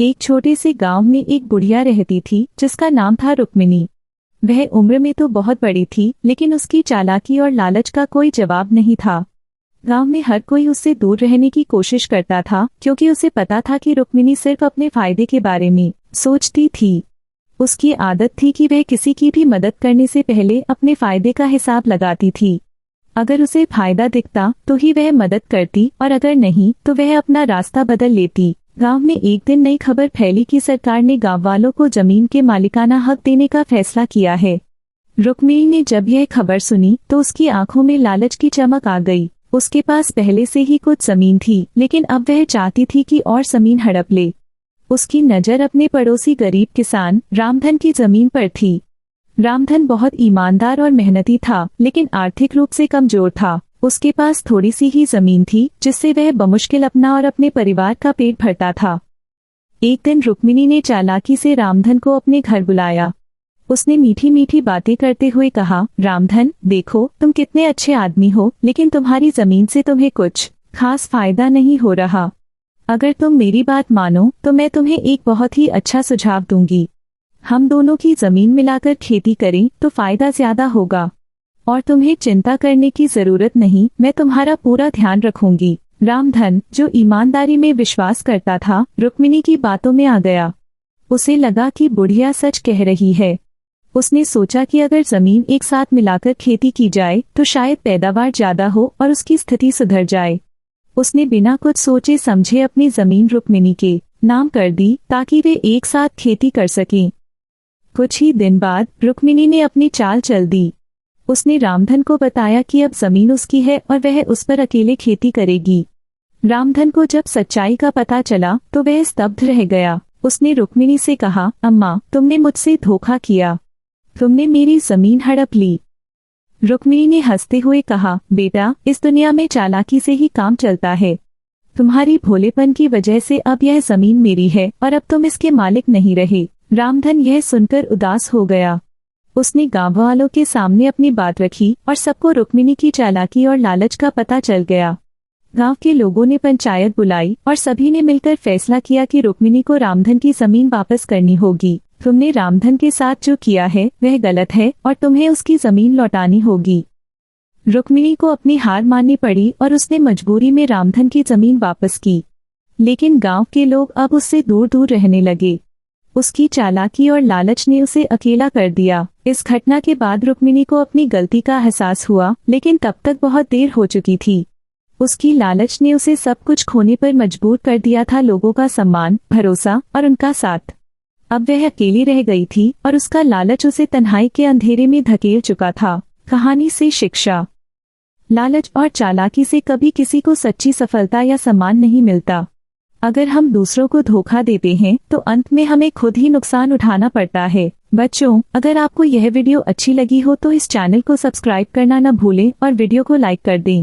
एक छोटे से गांव में एक बुढ़िया रहती थी जिसका नाम था रुक्मिणी। वह उम्र में तो बहुत बड़ी थी, लेकिन उसकी चालाकी और लालच का कोई जवाब नहीं था। गांव में हर कोई उससे दूर रहने की कोशिश करता था, क्योंकि उसे पता था कि रुक्मिणी सिर्फ अपने फायदे के बारे में सोचती थी। उसकी आदत थी कि वह किसी की भी मदद करने से पहले अपने फायदे का हिसाब लगाती थी। अगर उसे फायदा दिखता तो ही वह मदद करती, और अगर नहीं तो वह अपना रास्ता बदल लेती। गांव में एक दिन नई खबर फैली कि सरकार ने गांव वालों को जमीन के मालिकाना हक देने का फैसला किया है। रुक्मिणी ने जब यह खबर सुनी तो उसकी आंखों में लालच की चमक आ गई। उसके पास पहले से ही कुछ जमीन थी, लेकिन अब वह चाहती थी कि और जमीन हड़प ले। उसकी नज़र अपने पड़ोसी गरीब किसान रामधन की जमीन पर थी। रामधन बहुत ईमानदार और मेहनती था, लेकिन आर्थिक रूप से कमजोर था। उसके पास थोड़ी सी ही जमीन थी, जिससे वह बमुश्किल अपना और अपने परिवार का पेट भरता था। एक दिन रुक्मिणी ने चालाकी से रामधन को अपने घर बुलाया। उसने मीठी मीठी बातें करते हुए कहा, रामधन, देखो तुम कितने अच्छे आदमी हो, लेकिन तुम्हारी जमीन से तुम्हें कुछ खास फायदा नहीं हो रहा। अगर तुम मेरी बात मानो तो मैं तुम्हें एक बहुत ही अच्छा सुझाव दूंगी। हम दोनों की जमीन मिलाकर खेती करें तो फायदा ज्यादा होगा, और तुम्हें चिंता करने की जरूरत नहीं, मैं तुम्हारा पूरा ध्यान रखूंगी। रामधन, जो ईमानदारी में विश्वास करता था, रुक्मिणी की बातों में आ गया। उसे लगा कि बुढ़िया सच कह रही है। उसने सोचा कि अगर जमीन एक साथ मिलाकर खेती की जाए तो शायद पैदावार ज्यादा हो और उसकी स्थिति सुधर जाए। उसने बिना कुछ सोचे समझे अपनी जमीन रुक्मिणी के नाम कर दी, ताकि वे एक साथ खेती कर सकें। कुछ ही दिन बाद रुक्मिणी ने अपनी चाल चल दी। उसने रामधन को बताया कि अब जमीन उसकी है और वह उस पर अकेले खेती करेगी। रामधन को जब सच्चाई का पता चला तो वह स्तब्ध रह गया। उसने रुक्मिणी से कहा, अम्मा, तुमने मुझसे धोखा किया। तुमने मेरी जमीन हड़प ली। रुक्मिणी ने हंसते हुए कहा, बेटा, इस दुनिया में चालाकी से ही काम चलता है। तुम्हारी भोलेपन की वजह से अब यह जमीन मेरी है और अब तुम इसके मालिक नहीं रहे। रामधन यह सुनकर उदास हो गया। उसने गांव वालों के सामने अपनी बात रखी और सबको रुक्मिणी की चालाकी और लालच का पता चल गया। गांव के लोगों ने पंचायत बुलाई और सभी ने मिलकर फैसला किया कि रुक्मिणी को रामधन की जमीन वापस करनी होगी। तुमने रामधन के साथ जो किया है वह गलत है और तुम्हें उसकी जमीन लौटानी होगी। रुक्मिणी को अपनी हार माननी पड़ी और उसने मजबूरी में रामधन की जमीन वापस की। लेकिन गांव के लोग अब उससे दूर दूर रहने लगे। उसकी चालाकी और लालच ने उसे अकेला कर दिया। इस घटना के बाद रुक्मिणी को अपनी गलती का एहसास हुआ, लेकिन तब तक बहुत देर हो चुकी थी। उसकी लालच ने उसे सब कुछ खोने पर मजबूर कर दिया था, लोगों का सम्मान, भरोसा और उनका साथ। अब वह अकेली रह गई थी और उसका लालच उसे तन्हाई के अंधेरे में धकेल चुका था। कहानी से शिक्षा। लालच और चालाकी से कभी किसी को सच्ची सफलता या सम्मान नहीं मिलता। अगर हम दूसरों को धोखा देते हैं तो अंत में हमें खुद ही नुकसान उठाना पड़ता है। बच्चों, अगर आपको यह वीडियो अच्छी लगी हो तो इस चैनल को सब्सक्राइब करना न भूलें और वीडियो को लाइक कर दें।